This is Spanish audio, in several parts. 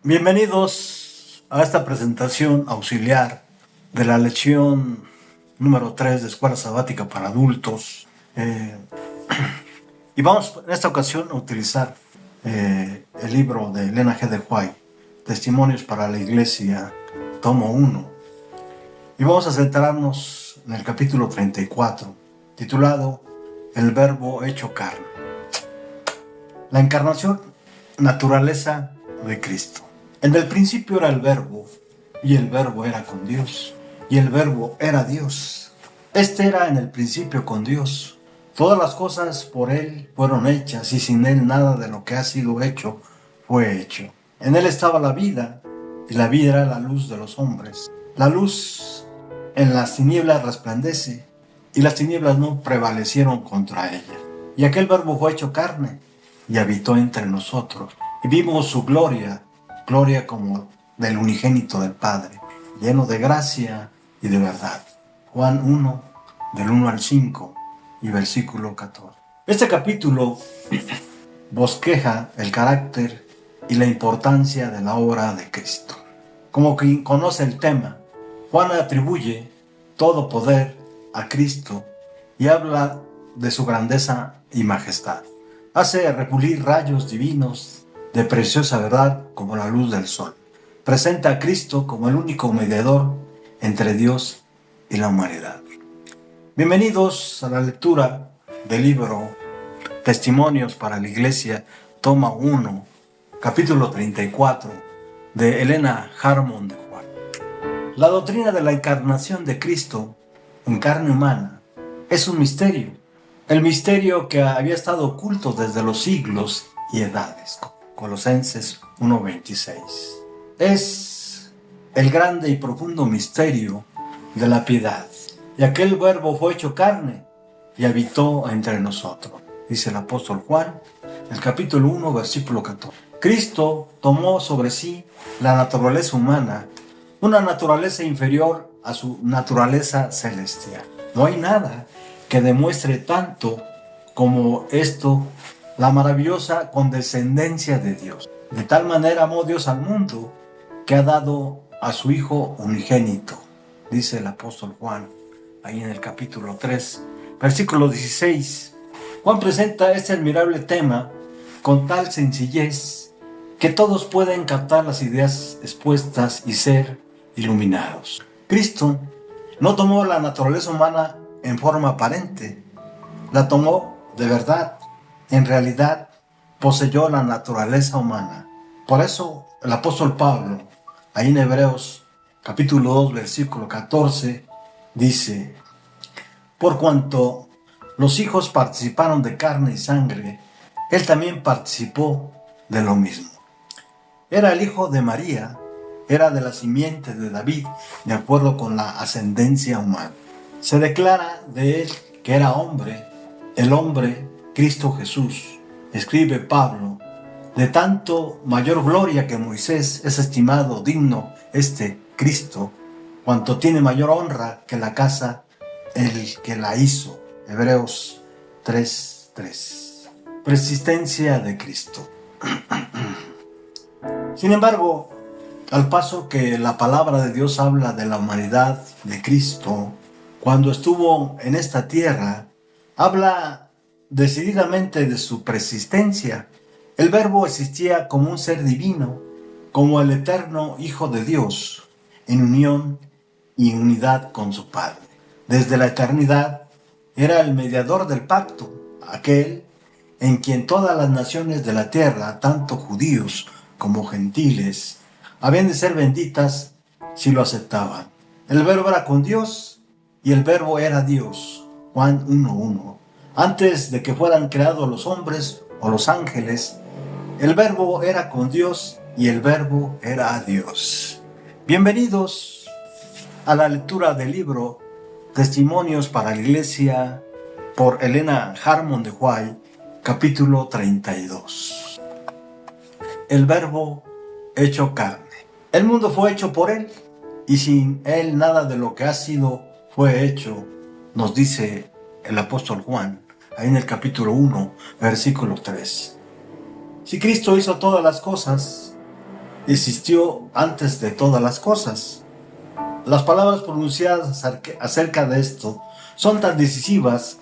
Bienvenidos a esta presentación auxiliar de la lección número 3 de Escuela Sabática para Adultos. Y vamos en esta ocasión a utilizar el libro de Elena G. de White, Testimonios para la Iglesia, tomo 1. Y vamos a centrarnos en el capítulo 34, titulado El Verbo hecho carne. La encarnación, naturaleza de Cristo. En el principio era el Verbo, y el Verbo era con Dios, y el Verbo era Dios. Este era en el principio con Dios. Todas las cosas por Él fueron hechas, y sin Él nada de lo que ha sido hecho fue hecho. En Él estaba la vida, y la vida era la luz de los hombres. La luz en las tinieblas resplandece, y las tinieblas no prevalecieron contra ella. Y aquel Verbo fue hecho carne, y habitó entre nosotros, y vimos su gloria como del unigénito del Padre, lleno de gracia y de verdad. Juan 1, del 1 al 5 y versículo 14. Este capítulo bosqueja el carácter y la importancia de la obra de Cristo. Como quien conoce el tema, Juan atribuye todo poder a Cristo y habla de su grandeza y majestad. Hace repulir rayos divinos de preciosa verdad como la luz del sol. Presenta a Cristo como el único mediador entre Dios y la humanidad. Bienvenidos a la lectura del libro Testimonios para la Iglesia, toma 1, capítulo 34, de Elena Harmon de White. La doctrina de la encarnación de Cristo en carne humana es un misterio. El misterio que había estado oculto desde los siglos y edades. Colosenses 1:26. Es el grande y profundo misterio de la piedad. Y aquel Verbo fue hecho carne y habitó entre nosotros, dice el apóstol Juan, el capítulo 1, versículo 14. Cristo tomó sobre sí la naturaleza humana, una naturaleza inferior a su naturaleza celestial. No hay nada que demuestre tanto como esto, la maravillosa condescendencia de Dios. De tal manera amó Dios al mundo que ha dado a su Hijo unigénito, dice el apóstol Juan, ahí en el capítulo 3, versículo 16. Juan presenta este admirable tema con tal sencillez que todos pueden captar las ideas expuestas y ser iluminados. Cristo no tomó la naturaleza humana en forma aparente, la tomó de verdad. En realidad, poseyó la naturaleza humana. Por eso, el apóstol Pablo, ahí en Hebreos, capítulo 2, versículo 14, dice: por cuanto los hijos participaron de carne y sangre, él también participó de lo mismo. Era el hijo de María, era de la simiente de David, de acuerdo con la ascendencia humana. Se declara de él que era hombre, el hombre Cristo Jesús. Escribe Pablo: de tanto mayor gloria que Moisés es estimado digno este Cristo, cuanto tiene mayor honra que la casa el que la hizo. Hebreos 3:3. Persistencia de Cristo. Sin embargo, al paso que la palabra de Dios habla de la humanidad de Cristo, cuando estuvo en esta tierra, habla decididamente de su persistencia. El Verbo existía como un ser divino, como el eterno Hijo de Dios, en unión y unidad con su Padre. Desde la eternidad era el mediador del pacto, aquel en quien todas las naciones de la tierra, tanto judíos como gentiles, habían de ser benditas si lo aceptaban. El Verbo era con Dios y el Verbo era Dios. Juan 1:1. Antes de que fueran creados los hombres o los ángeles, el Verbo era con Dios y el Verbo era Dios. Bienvenidos a la lectura del libro Testimonios para la Iglesia por Elena Harmon de White, capítulo 32. El Verbo hecho carne. El mundo fue hecho por Él, y sin Él nada de lo que ha sido fue hecho, nos dice el apóstol Juan, ahí en el capítulo 1, versículo 3. Si Cristo hizo todas las cosas, existió antes de todas las cosas. Las palabras pronunciadas acerca de esto son tan decisivas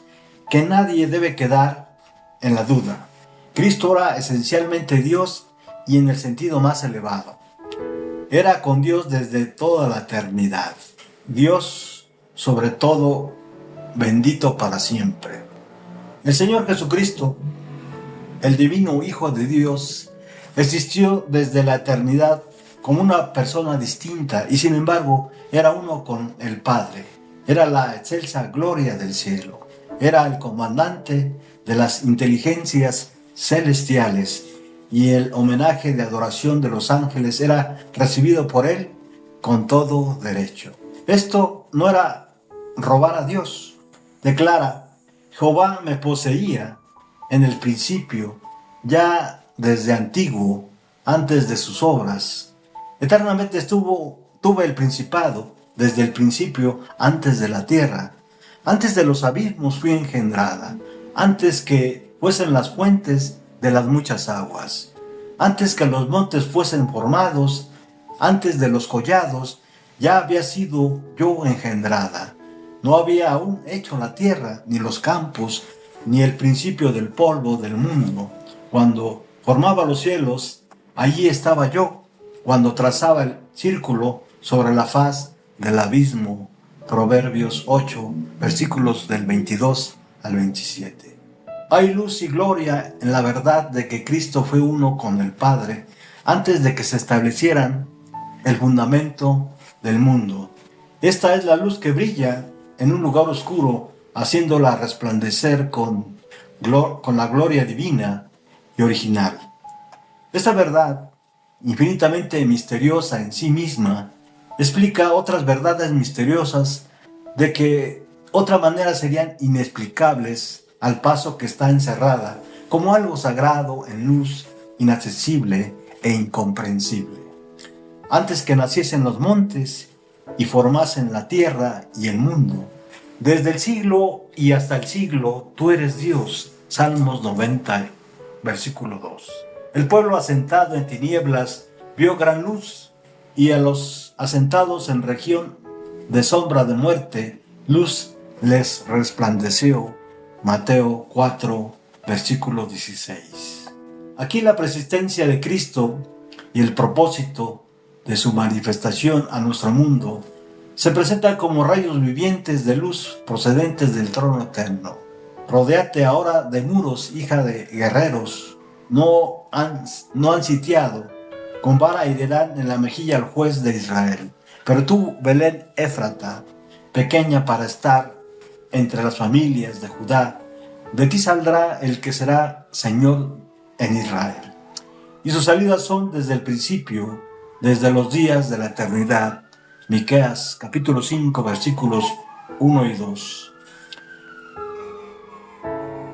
que nadie debe quedar en la duda. Cristo era esencialmente Dios y en el sentido más elevado. Era con Dios desde toda la eternidad. Dios, sobre todo, bendito para siempre. El Señor Jesucristo, el divino Hijo de Dios, existió desde la eternidad como una persona distinta y sin embargo era uno con el Padre. Era la excelsa gloria del cielo. Era el comandante de las inteligencias celestiales y el homenaje de adoración de los ángeles era recibido por él con todo derecho. Esto no era robar a Dios. Declara: Jehová me poseía en el principio, ya desde antiguo, antes de sus obras. Eternamente tuve el principado, desde el principio, antes de la tierra. Antes de los abismos fui engendrada, antes que fuesen las fuentes de las muchas aguas, antes que los montes fuesen formados, antes de los collados, ya había sido yo engendrada. No había aún hecho la tierra, ni los campos, ni el principio del polvo del mundo. Cuando formaba los cielos, allí estaba yo. Cuando trazaba el círculo sobre la faz del abismo. Proverbios 8, versículos del 22 al 27. Hay luz y gloria en la verdad de que Cristo fue uno con el Padre antes de que se establecieran el fundamento del mundo. Esta es la luz que brilla en un lugar oscuro, haciéndola resplandecer con la gloria divina y original. Esta verdad, infinitamente misteriosa en sí misma, explica otras verdades misteriosas de que otra manera serían inexplicables al paso que está encerrada como algo sagrado en luz, inaccesible e incomprensible. Antes que naciesen los montes y formasen la tierra y el mundo, desde el siglo y hasta el siglo tú eres Dios. Salmos 90, versículo 2. El pueblo asentado en tinieblas vio gran luz, y a los asentados en región de sombra de muerte, luz les resplandeció. Mateo 4, versículo 16. Aquí la persistencia de Cristo y el propósito de su manifestación a nuestro mundo se presentan como rayos vivientes de luz procedentes del trono eterno. Rodéate ahora de muros, hija de guerreros. No han sitiado, con vara herirán en la mejilla al juez de Israel. Pero tú, Belén Éfrata, pequeña para estar entre las familias de Judá, de ti saldrá el que será Señor en Israel. Y sus salidas son desde el principio, desde los días de la eternidad. Miqueas capítulo 5, versículos 1 y 2.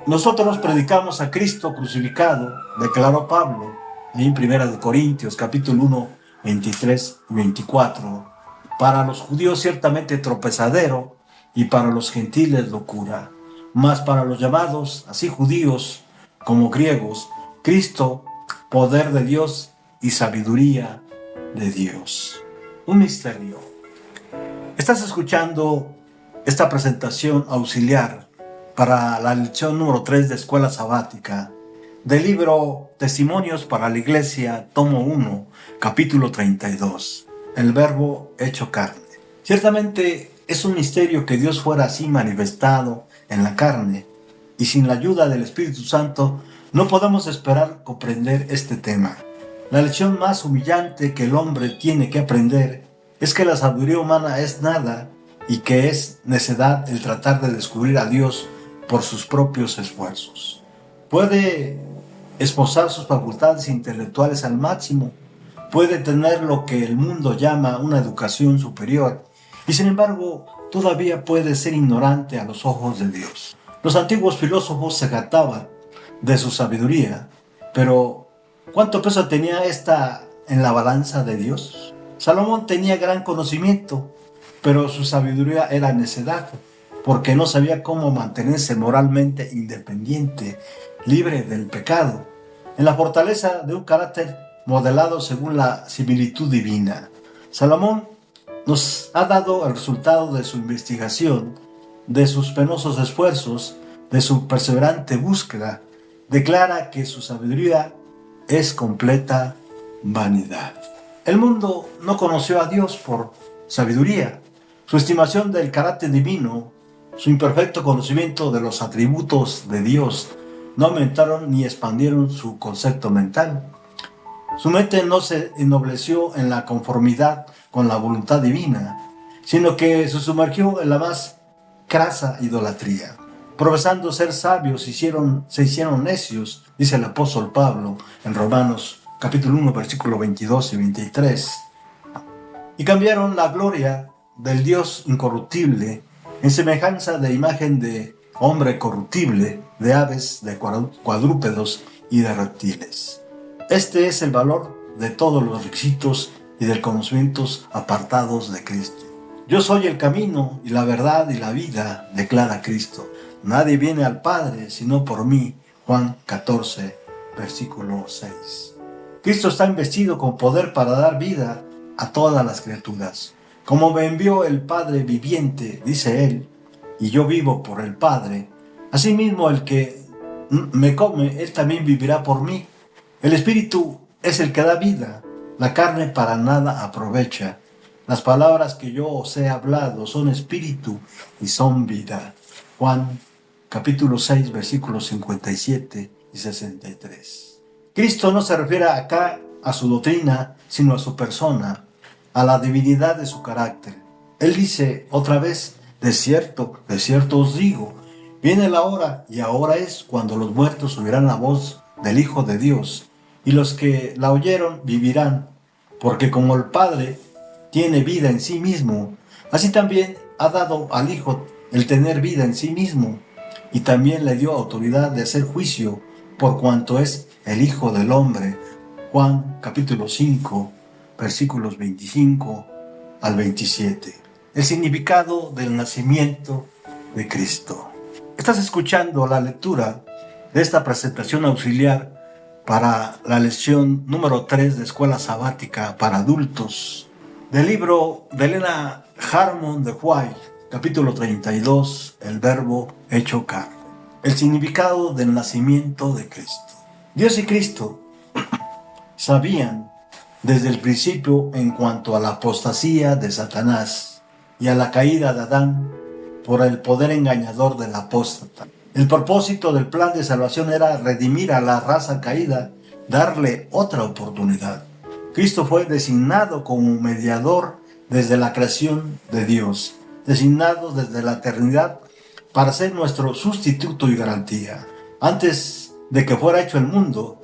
Nosotros predicamos a Cristo crucificado, declaró Pablo, ahí en 1 Corintios capítulo 1, 23 y 24. Para los judíos ciertamente tropezadero, y para los gentiles locura. Mas para los llamados, así judíos como griegos, Cristo, poder de Dios y sabiduría de Dios. Un misterio. Estás escuchando esta presentación auxiliar para la lección número 3 de Escuela Sabática del libro Testimonios para la Iglesia, tomo 1, capítulo 32. El Verbo hecho carne. Ciertamente es un misterio que Dios fuera así manifestado en la carne, y sin la ayuda del Espíritu Santo no podemos esperar comprender este tema. La lección más humillante que el hombre tiene que aprender es que la sabiduría humana es nada y que es necedad el tratar de descubrir a Dios por sus propios esfuerzos. Puede esposar sus facultades intelectuales al máximo, puede tener lo que el mundo llama una educación superior, y sin embargo todavía puede ser ignorante a los ojos de Dios. Los antiguos filósofos se jactaban de su sabiduría, pero ¿cuánto peso tenía esta en la balanza de Dios? Salomón tenía gran conocimiento, pero su sabiduría era necedad, porque no sabía cómo mantenerse moralmente independiente, libre del pecado. En la fortaleza de un carácter modelado según la similitud divina. Salomón nos ha dado el resultado de su investigación, de sus penosos esfuerzos, de su perseverante búsqueda. Declara que su sabiduría es completa vanidad. El mundo no conoció a Dios por sabiduría. Su estimación del carácter divino, su imperfecto conocimiento de los atributos de Dios, no aumentaron ni expandieron su concepto mental. Su mente no se ennobleció en la conformidad con la voluntad divina, sino que se sumergió en la más crasa idolatría. Profesando ser sabios, se hicieron necios, dice el apóstol Pablo en Romanos capítulo 1, versículo 22 y 23. Y cambiaron la gloria del Dios incorruptible en semejanza de imagen de hombre corruptible, de aves, de cuadrúpedos y de reptiles. Este es el valor de todos los requisitos y de conocimientos apartados de Cristo. Yo soy el camino y la verdad y la vida, declara Cristo. Nadie viene al Padre sino por mí. Juan 14, versículo 6. Cristo está investido con poder para dar vida a todas las criaturas. Como me envió el Padre viviente, dice él, y yo vivo por el Padre, asimismo el que me come, él también vivirá por mí. El Espíritu es el que da vida, la carne para nada aprovecha. Las palabras que yo os he hablado son espíritu y son vida. Juan capítulo 6, versículos 57 y 63. Cristo no se refiere acá a su doctrina, sino a su persona, a la divinidad de su carácter. Él dice otra vez, de cierto os digo, viene la hora y ahora es cuando los muertos oirán la voz del Hijo de Dios, y los que la oyeron vivirán, porque como el Padre tiene vida en sí mismo, así también ha dado al Hijo el tener vida en sí mismo, y también le dio autoridad de hacer juicio, por cuanto es el Hijo del Hombre. Juan capítulo 5, versículos 25 al 27. El significado del nacimiento de Cristo. Estás escuchando la lectura de esta presentación auxiliar para la lección número 3 de Escuela Sabática para Adultos, del libro de Elena Harmon de White, capítulo 32, el verbo hecho carne. El significado del nacimiento de Cristo. Dios y Cristo sabían desde el principio en cuanto a la apostasía de Satanás y a la caída de Adán por el poder engañador del apóstata. El propósito del plan de salvación era redimir a la raza caída, darle otra oportunidad. Cristo fue designado como mediador desde la creación de Dios, designado desde la eternidad para ser nuestro sustituto y garantía. Antes de que fuera hecho el mundo,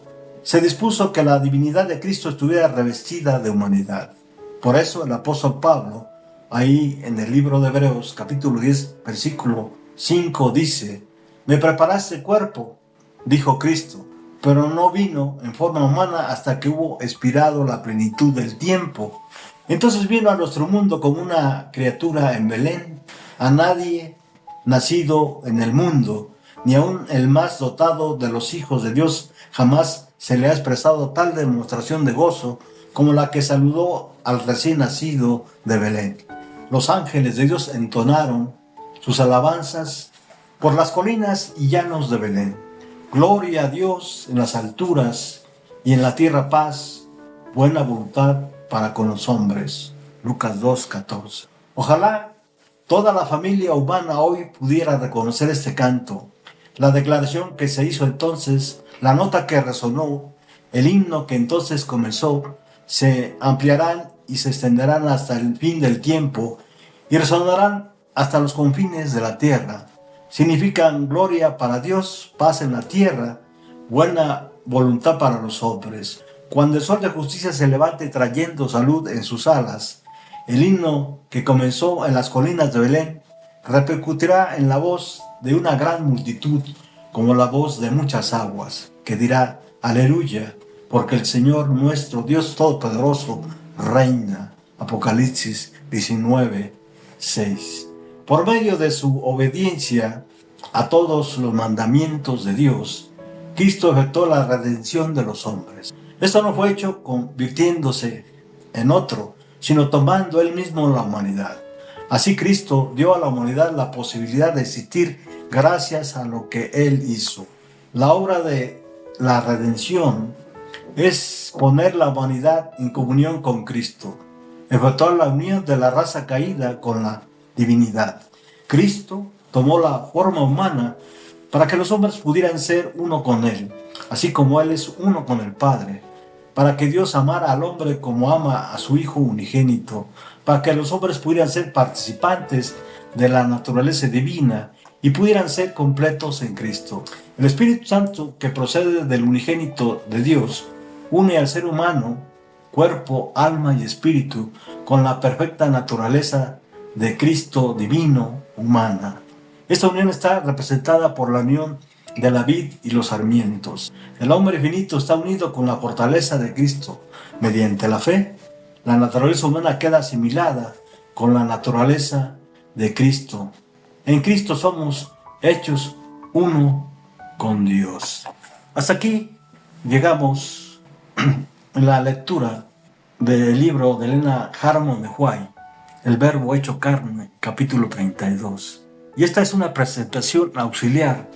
se dispuso que la divinidad de Cristo estuviera revestida de humanidad. Por eso el apóstol Pablo, ahí en el libro de Hebreos, capítulo 10, versículo 5, dice: me preparaste cuerpo, dijo Cristo, pero no vino en forma humana hasta que hubo expirado la plenitud del tiempo. Entonces vino a nuestro mundo como una criatura en Belén. A nadie nacido en el mundo, ni aun el más dotado de los hijos de Dios, jamás se le ha expresado tal demostración de gozo como la que saludó al recién nacido de Belén. Los ángeles de Dios entonaron sus alabanzas por las colinas y llanos de Belén. Gloria a Dios en las alturas y en la tierra paz, buena voluntad para con los hombres. Lucas 2:14. Ojalá toda la familia humana hoy pudiera reconocer este canto, la declaración que se hizo entonces, la nota que resonó, el himno que entonces comenzó, se ampliarán y se extenderán hasta el fin del tiempo y resonarán hasta los confines de la tierra. Significan gloria para Dios, paz en la tierra, buena voluntad para los hombres. Cuando el sol de justicia se levante trayendo salud en sus alas, el himno que comenzó en las colinas de Belén repercutirá en la voz de una gran multitud, como la voz de muchas aguas, que dirá: aleluya, porque el Señor nuestro Dios Todopoderoso reina. Apocalipsis 19:6. Por medio de su obediencia a todos los mandamientos de Dios, Cristo efectuó la redención de los hombres. Esto no fue hecho convirtiéndose en otro, sino tomando él mismo la humanidad. Así Cristo dio a la humanidad la posibilidad de existir gracias a lo que él hizo. La obra de la redención es poner la humanidad en comunión con Cristo, efectuar la unión de la raza caída con la divinidad. Cristo tomó la forma humana para que los hombres pudieran ser uno con Él, así como Él es uno con el Padre, para que Dios amara al hombre como ama a su Hijo unigénito, para que los hombres pudieran ser participantes de la naturaleza divina y pudieran ser completos en Cristo. El Espíritu Santo, que procede del unigénito de Dios, une al ser humano, cuerpo, alma y espíritu, con la perfecta naturaleza de Cristo divino, humana. Esta unión está representada por la unión de la vid y los sarmientos. El hombre finito está unido con la fortaleza de Cristo. Mediante la fe, la naturaleza humana queda asimilada con la naturaleza de Cristo. En Cristo somos hechos uno con Dios. Hasta aquí llegamos en la lectura del libro de Elena Harmon de White, El Verbo hecho carne, capítulo 32. Y esta es una presentación auxiliar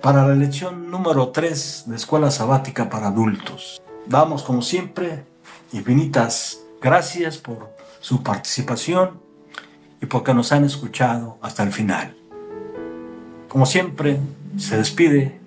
para la lección número 3 de Escuela Sabática para Adultos. Damos, como siempre, infinitas gracias por su participación y porque nos han escuchado hasta el final. Como siempre, se despide